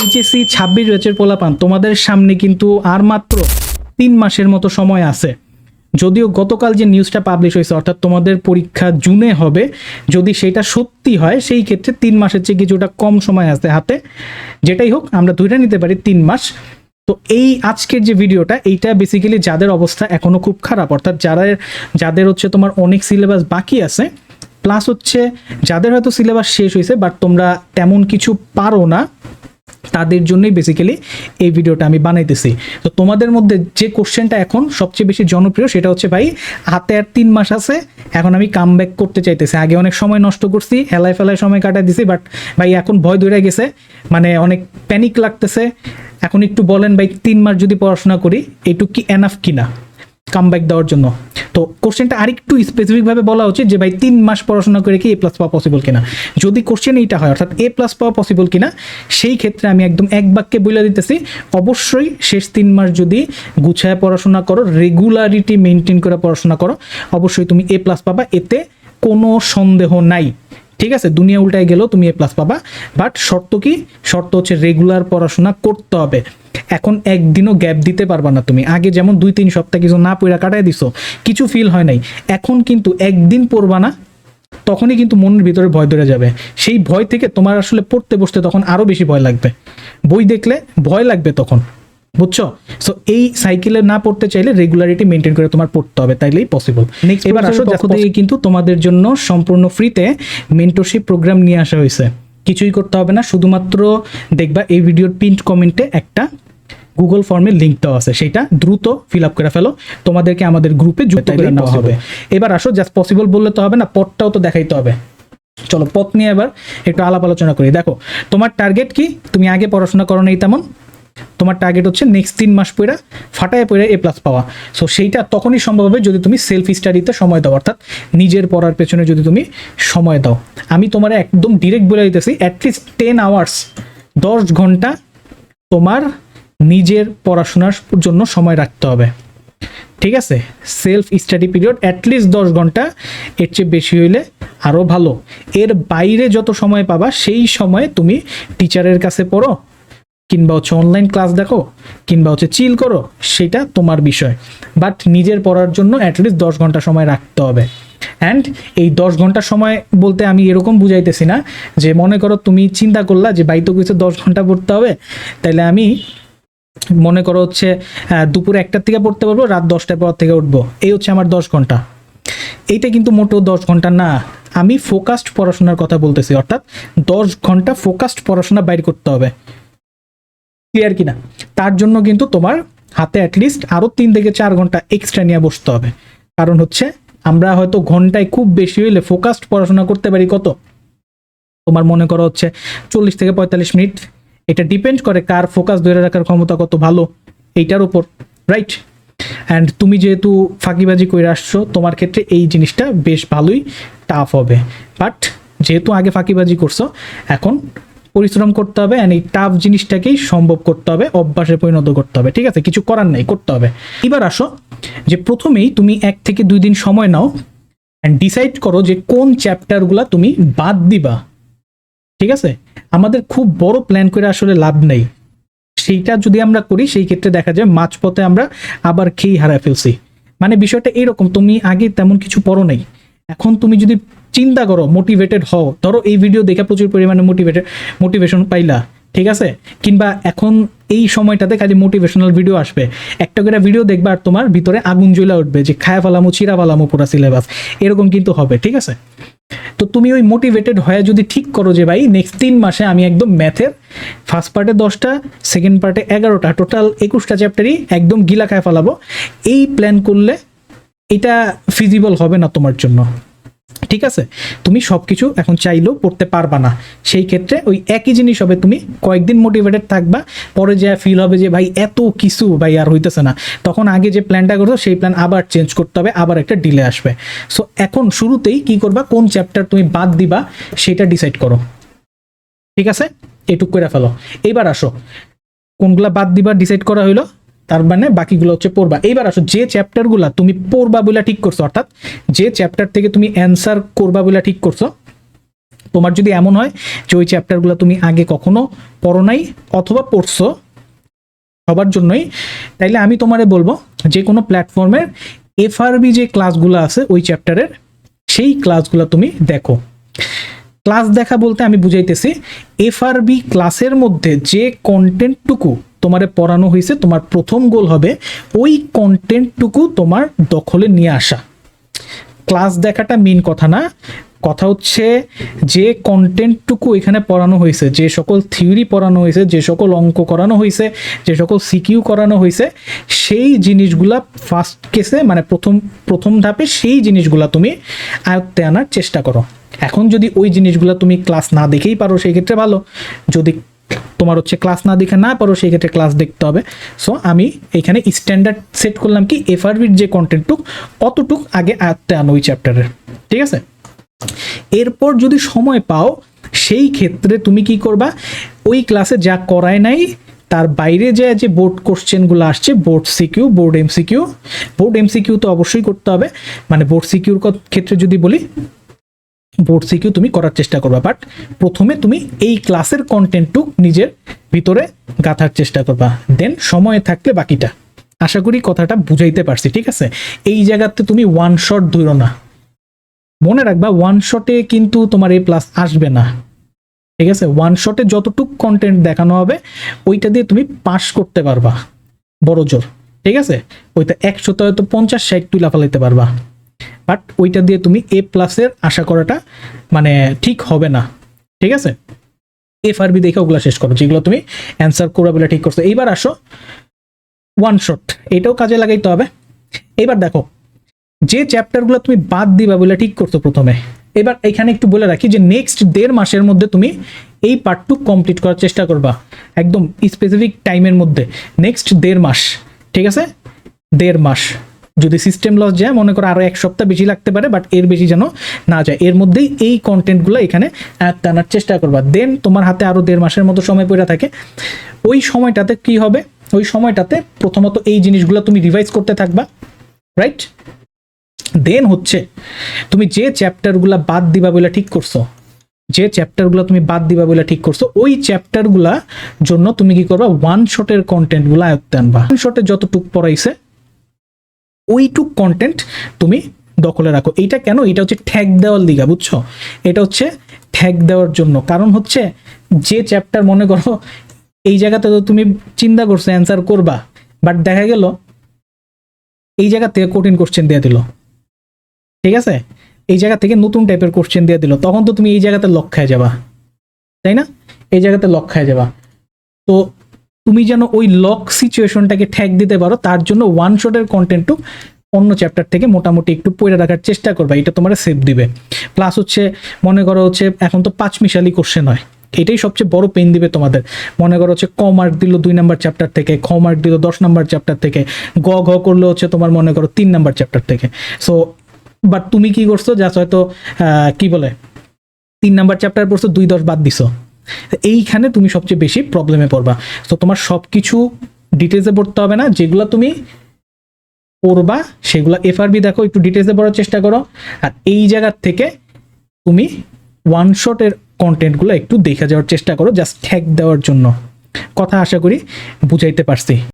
HSC 26 ব্যাচের পোলাপান তোমাদের সামনে কিন্তু আর মাত্র 3 মাসের মতো সময় আছে। যদিও গতকাল যে নিউজটা পাবলিশ হয়েছে অর্থাৎ তোমাদের পরীক্ষা জুনে হবে, যদি সেটা সত্যি হয় সেই ক্ষেত্রে 3 মাসের চেয়ে কিছুটা কম সময় আছে হাতে। যেটাই হোক আমরা ধরে নিতে পারি 3 মাস। তো এই আজকের যে ভিডিওটা এইটা বেসিক্যালি যাদের অবস্থা এখনো খুব খারাপ, অর্থাৎ যাদের হচ্ছে তোমার অনেক সিলেবাস বাকি আছে, প্লাস হচ্ছে যাদের হয়তো সিলেবাস শেষ হয়েছে বাট তোমরা তেমন কিছু পারো না, তাদের জন্যই বেসিক্যালি এই ভিডিওটা আমি বানাইতেছি। তো তোমাদের মধ্যে যে কোশ্চেনটা এখন সবচেয়ে বেশি জনপ্রিয় সেটা হচ্ছে ভাই হাতে আর 3 মাস আছে, এখন আমি কাম ব্যাক করতে চাইতেছি। আগে অনেক সময় নষ্ট করছি, হেলায় ফেলায় সময় কাটাই দিছি, বাট ভাই এখন ভয় ধরে গেছে, মানে অনেক প্যানিক লাগতেছে। এখন একটু বলেন ভাই 3 মাস যদি পড়াশোনা করি এইটুকু কি এনাফ কিনা কাম ব্যাক দেওয়ার জন্য? তো কোশ্চেনটা আরেকটু স্পেসিফিকভাবে বলা উচিত যে ভাই 3 মাস পড়াশোনা করে কি A+ পাওয়া পসিবল কিনা। যদি কোশ্চেন এইটা হয় অর্থাৎ A+ পাওয়া পসিবল কিনা, সেই ক্ষেত্রে আমি একদম এক বাক্যে বলে দিতেছি অবশ্যই শেষ 3 মাস যদি গুছায় পড়াশোনা করো, রেগুলারিটি মেনটেন করে পড়াশোনা করো, অবশ্যই তুমি A+ পাবা, এতে কোনো সন্দেহ নাই। ঠিক আছে, দুনিয়া উল্টায় গেলেও তুমি A+ পাবা, বাট শর্ত কি? শর্ত হচ্ছে রেগুলার পড়াশোনা করতে হবে। এখন একদিনও গ্যাপ দিতে পারবা না তুমি। আগে যেমন 2-3 সপ্তাহ কিছু না পড়া কাটায় দিছো, কিছু ফিল হয় নাই, এখন কিন্তু একদিন পড়বা না, তখনই কিন্তু মনের ভিতরে ভয় ধরে যাবে। সেই ভয় থেকে তোমার আসলে পড়তে বসতে তখন আরো বেশি ভয় লাগবে, বই দেখলে ভয় লাগবে তখন, বুঝছো? সো এই সাইকেলে না পড়তে চাইলে রেগুলারিটি মেনটেন করে তোমার পড়তে হবে, তাইলেই পসিবল। এবার আসো, পক্ষ থেকে কিন্তু তোমাদের জন্য সম্পূর্ণ ফ্রিতে মেন্টরশিপ প্রোগ্রাম নিয়ে আসা হয়েছে। কিছুই করতে হবে না, শুধুমাত্র দেখবা এই ভিডিওর পিন্ট কমেন্টে একটা গুগল ফর্মের লিঙ্ক দেওয়া আছে, সেটা দ্রুত ফিল আপ করে ফেলো, তোমাদেরকে আমাদের গ্রুপে যুক্ত করে নেওয়া হবে। এবার আসো, জাস্ট পসিবল বললে তো হবে না, পথটাও তো দেখাইতে হবে। চলো পথ নিয়ে এবার একটু আলাপ আলোচনা করি। দেখো তোমার টার্গেট কি? তুমি আগে পড়াশোনা করো নাই তেমন, তোমার টার্গেট হচ্ছে নেক্সট 3 মাস পড়া ফাটায় পড়ে A+ পাওয়া। সো সেইটা তখনই সম্ভব হবে যদি তুমি সেলফ স্টাডিতে সময় দাও, অর্থাৎ নিজের পড়ার পেছনে যদি তুমি সময় দাও। আমি তোমার একদম ডিরেক্ট বলে দিতেছি, অ্যাটলিস্ট 10 আওয়ার্স 10 ঘন্টা তোমার নিজের পড়াশোনার জন্য সময় রাখতে হবে। ঠিক আছে, সেলফ স্টাডি পিরিয়ড অ্যাটলিস্ট 10 ঘন্টা, এর চেয়ে বেশি হইলে আরও ভালো। এর বাইরে যত সময় পাবা সেই সময়ে তুমি টিচারের কাছে পড়ো, কিংবা হচ্ছে অনলাইন ক্লাস দেখো, কিংবা হচ্ছে চিল করো, সেটা তোমার বিষয়। বাট নিজের পড়ার জন্য অ্যাটলিস্ট 10 ঘন্টা সময় রাখতে হবে। অ্যান্ড এই 10 ঘন্টা সময় বলতে আমি এরকম বুঝাইতেছি না যে মনে করো তুমি চিন্তা করলা যে বাইতো কিছু 10 ঘন্টা পড়তে হবে, তাহলে আমি মনে করো হচ্ছে দুপুর 1টার থেকে পড়তে পারবো, রাত 10টার পর থেকে উঠবো, এই হচ্ছে আমার 10 ঘন্টা। এইটা কিন্তু মোটেও 10 ঘন্টা না, আমি ফোকাসড পড়াশোনার কথা বলতেছি, অর্থাৎ 10 ঘন্টা ফোকাসড পড়াশোনা বাইর করতে হবে। ক্লিয়ার কিনা? তার জন্য কিন্তু তোমার হাতে অ্যাটলিস্ট আরও 3 থেকে 4 ঘন্টা এক্সট্রা নিয়ে বসতে হবে। কারণ হচ্ছে আমরা হয়তো ঘন্টায় খুব বেশি হইলে ফোকাসড পড়াশোনা করতে পারি কত, তোমার মনে করো হচ্ছে 40 থেকে 45 মিনিট। এটা ডিপেন্ড করে কার ফোকাস ধরে রাখার ক্ষমতা কত ভালো এইটার উপর, রাইট? অ্যান্ড তুমি যেহেতু ফাঁকিবাজি করে আসছো, তোমার ক্ষেত্রে এই জিনিসটা বেশ ভালোই টাফ হবে। বাট যেহেতু আগে ফাঁকিবাজি করছো, এখন পরিশ্রম করতে হবে, অ্যান্ড এই টাফ জিনিসটাকেই সম্ভব করতে হবে, অভ্যাসে পরিণত করতে হবে। ঠিক আছে, কিছু করার নাই, করতে হবে। এবার আসো যে প্রথমেই তুমি 1 থেকে 2 দিন সময় নাও অ্যান্ড ডিসাইড করো যে কোন চ্যাপ্টারগুলা তুমি বাদ দিবা। ঠিক আছে, আমাদের খুব বড় প্ল্যান করে আসলে লাভ নেই। সেইটা যদি আমরা করি সেই ক্ষেত্রে দেখা যায় মাঝপথে আমরা আবার খেয়ে হারায় ফেলছি। মানে বিষয়টা এরকম, তুমি আগে তেমন কিছু পড়ো নাই, এখন তুমি যদি চিন্তা করো, মোটিভেটেড হও, ধরো এই ভিডিও দেখে প্রচুর পরিমাণে মোটিভেশন পাইলা, ঠিক আছে, কিংবা এখন এই সময়টাতে খালি মোটিভেশনাল ভিডিও আসবে, একটা করে ভিডিও দেখবা আর তোমার ভিতরে আগুন জ্বলা উঠবে যে খায়া ফেলামো, চিরা ফেলামো পুরা সিলেবাস, এরকম কিন্তু হবে। ঠিক আছে, তো তুমি ওই মোটিভেটেড হয়ে যদি ঠিক করো যে ভাই নেক্সট 3 মাসে আমি একদম ম্যাথের ফার্স্ট পার্টে 10টা, সেকেন্ড পার্টে 11টা, টোটাল 21টা চ্যাপ্টারই একদম গিলা খায় ফেলাবো, এই প্ল্যান করলে এটা ফিজিবল হবে না তোমার জন্য। ঠিক আছে, তুমি সব কিছু এখন চাইলেও পড়তে পারবা না। সেই ক্ষেত্রে ওই একই জিনিস হবে, তুমি কয়েকদিন মোটিভেটেড থাকবা, পরে যা ফিল হবে যে ভাই এত কিছু ভাই আর হইতেছে না, তখন আগে যে প্ল্যানটা করতো সেই প্ল্যান আবার চেঞ্জ করতে হবে, আবার একটা ডিলে আসবে। সো এখন শুরুতেই কি করবা, কোন চ্যাপ্টার তুমি বাদ দিবা সেটা ডিসাইড করো। ঠিক আছে, এটুক করে ফেলো। এবার আসো, কোনগুলা বাদ দিবা ডিসাইড করা হইলো, তার মানে বাকিগুলো হচ্ছে পড়বা। এইবার আসো, যে চ্যাপ্টারগুলা তুমি পড়বা বলে ঠিক করছো, অর্থাৎ যে চ্যাপ্টার থেকে তুমি অ্যান্সার করবা বলে ঠিক করছো, তোমার যদি এমন হয় যে ওই চ্যাপ্টারগুলো তুমি আগে কখনো পড়ো নাই অথবা পড়ছো সবার জন্যই, তাইলে আমি তোমারে বলবো যে কোনো প্ল্যাটফর্মের এফআরবি যে ক্লাসগুলো আছে ওই চ্যাপ্টারের সেই ক্লাসগুলো তুমি দেখো। ক্লাস দেখা বলতে আমি বুঝাইতেছি এফআরবি ক্লাসের মধ্যে যে কন্টেন্টটুকু তোমারে পড়ানো হয়েছে, তোমার প্রথম গোল হবে ওই কন্টেন্টটুকু তোমার দখলে নিয়ে আসা। ক্লাস দেখাটা মেইন কথা না, কথা হচ্ছে যে কন্টেন্টটুকু এখানে পড়ানো হয়েছে, যে সকল থিওরি পড়ানো হয়েছে, যে সকল অঙ্ক করানো হয়েছে, যে সকল সিকিউ করানো হয়েছে, সেই জিনিসগুলা ফার্স্ট কেসে মানে প্রথম ধাপে সেই জিনিসগুলা তুমি আয়ত্তে আনার চেষ্টা করো। এখন যদি ওই জিনিসগুলো তুমি ক্লাস না দেখেই পারো সেই ক্ষেত্রে ভালো, যদি তোমার হচ্ছে ক্লাস না দেখে না পারো সেই ক্ষেত্রে ক্লাস দেখতে হবে। সো আমি এখানে স্ট্যান্ডার্ড সেট করলাম কি এফআরবির যে কন্টেন্টটুক অতটুক আগে আয়ত্তে আনো ওই চ্যাপ্টারের, ঠিক আছে? এরপর যদি সময় পাও সেই ক্ষেত্রে তুমি কি করবা, ওই ক্লাসে যা করায় নাই তার বাইরে যে বোর্ড কোশ্চেনগুলো আসছে, বোর্ড সিকিউ, বোর্ড এমসিকিউ তো অবশ্যই করতে হবে। মানে বোর্ড সিকিউর ক্ষেত্রে যদি বলি বোর্ড সিকিউ তুমি করার চেষ্টা করবা, বাট প্রথমে তুমি এই ক্লাসের কন্টেন্টটুক নিজের ভিতরে গাঁথার চেষ্টা করবা, দেন সময় থাকলে বাকিটা। আশা করি কথাটা বুঝাইতে পারছি, ঠিক আছে? এই জায়গাতে তুমি ওয়ান শট ধরো না, মনে রাখবা ওয়ান শটে কিন্তু তোমার এ প্লাস আসবে না, ঠিক আছে? ওয়ান শটে যতটুক কন্টেন্ট দেখানো হবে ওইটা দিয়ে তুমি পাস করতে পারবা বড় জোর, ঠিক আছে? ওইটা 100তে হয়তো 50-60 তুলা ফেলাইতে পারবা, বাট ওইটা দিয়ে তুমি এ প্লাসের আশা করাটা মানে ঠিক হবে না, ঠিক আছে? এফআরবি দেখে ওগুলো শেষ করো যেগুলো তুমি অ্যান্সার করবে বলে ঠিক করছো। এইবার আসো ওয়ান শট, এটাও কাজে লাগাইতে হবে। এবার দেখো যে চ্যাপ্টারগুলো তুমি বাদ দিবা বলে ঠিক করছো প্রথমে, এবার এখানে একটু বলে রাখি যে নেক্সট 1.5 মাসের মধ্যে তুমি এই পার্টটু কমপ্লিট করার চেষ্টা করবা, একদম স্পেসিফিক টাইমের মধ্যে। নেক্সট 1.5 মাস, ঠিক আছে? 1.5 মাস যদি সিস্টেম লস যায় মনে করো আরো 1 সপ্তাহ বেশি লাগতে পারে, বাট এর বেশি যেন না যায়, এর মধ্যেই এই কন্টেন্টগুলো এখানে আনার চেষ্টা করবা। দেন তোমার হাতে আরো 1.5 মাসের মতো সময় পড়ে থাকে। ওই সময়টাতে কি হবে, ওই সময়টাতে প্রথমত এই জিনিসগুলো তুমি রিভাইজ করতে থাকবা, রাইট? দেন হচ্ছে তুমি যে চ্যাপ্টারগুলো বাদ দিবা বলে ঠিক করছো, ওই চ্যাপ্টারগুলা জন্য তুমি কি করবা, ওয়ান শটের কন্টেন্টগুলো আয়ত্তে আনবা। ওয়ান শটে যতটুক পড়াইছে ওইটুক কন্টেন্ট তুমি দখলে রাখো। এইটা কেন? এটা হচ্ছে ট্যাগ দেওয়ার লিগা, বুঝছো? এটা হচ্ছে ট্যাগ দেওয়ার জন্য। কারণ হচ্ছে যে চ্যাপ্টার মনে করো এই জায়গাতে তো তুমি চিন্তা করছো অ্যান্সার করবা, বাট দেখা গেল এই জায়গা থেকে কঠিন কোশ্চেন দিয়ে দিল, ঠিক আছে? এই জায়গা থেকে নতুন টাইপের কোশ্চেন দিয়ে দিল, তখন তো তুমি এই জায়গাতে লক খায় যাবা, তাই না? এই জায়গাতে লক খায় যাবা। তো তুমি যেন ওই লক সিচুয়েশনটাকে ঠ্যাক দিতে পারো তার জন্য ওয়ান শটের কন্টেন্টটু অন্য চ্যাপ্টার থেকে মোটামুটি একটু পড়ে রাখার চেষ্টা করবা, এটা তোমার সেভ দিবে। প্লাস হচ্ছে মনে করো হচ্ছে এখন তো 5 মিশালি কোশ্চেন হয়, এটাই সবচেয়ে বড় পেন দিবে তোমাদের। মনে করো হচ্ছে ক মার্ক দিল 2 নাম্বার চ্যাপ্টার থেকে, খ মার্ক দিল 10 নাম্বার চ্যাপ্টার থেকে, গ ঘ করলে হচ্ছে তোমার মনে করো 3 নাম্বার চ্যাপ্টার থেকে। সো বাট তুমি কি করছো, জাস্ট হয়তো কি বলে 3 নাম্বার চ্যাপ্টার পড়ছো, 2-10 বাদ দিছো, এইখানে তুমি সবচেয়ে বেশি প্রবলেমে পড়বা। তো তোমার সব কিছু ডিটেলসে পড়তে হবে না, যেগুলো তুমি পড়বা সেগুলো এফআরবি দেখো, একটু ডিটেলসে পড়ার চেষ্টা করো, আর এই জায়গার থেকে তুমি ওয়ান শটের কন্টেন্টগুলো একটু দেখে যাওয়ার চেষ্টা করো, জাস্ট ট্যাগ দেওয়ার জন্য। কথা আশা করি বুঝাইতে পারছি।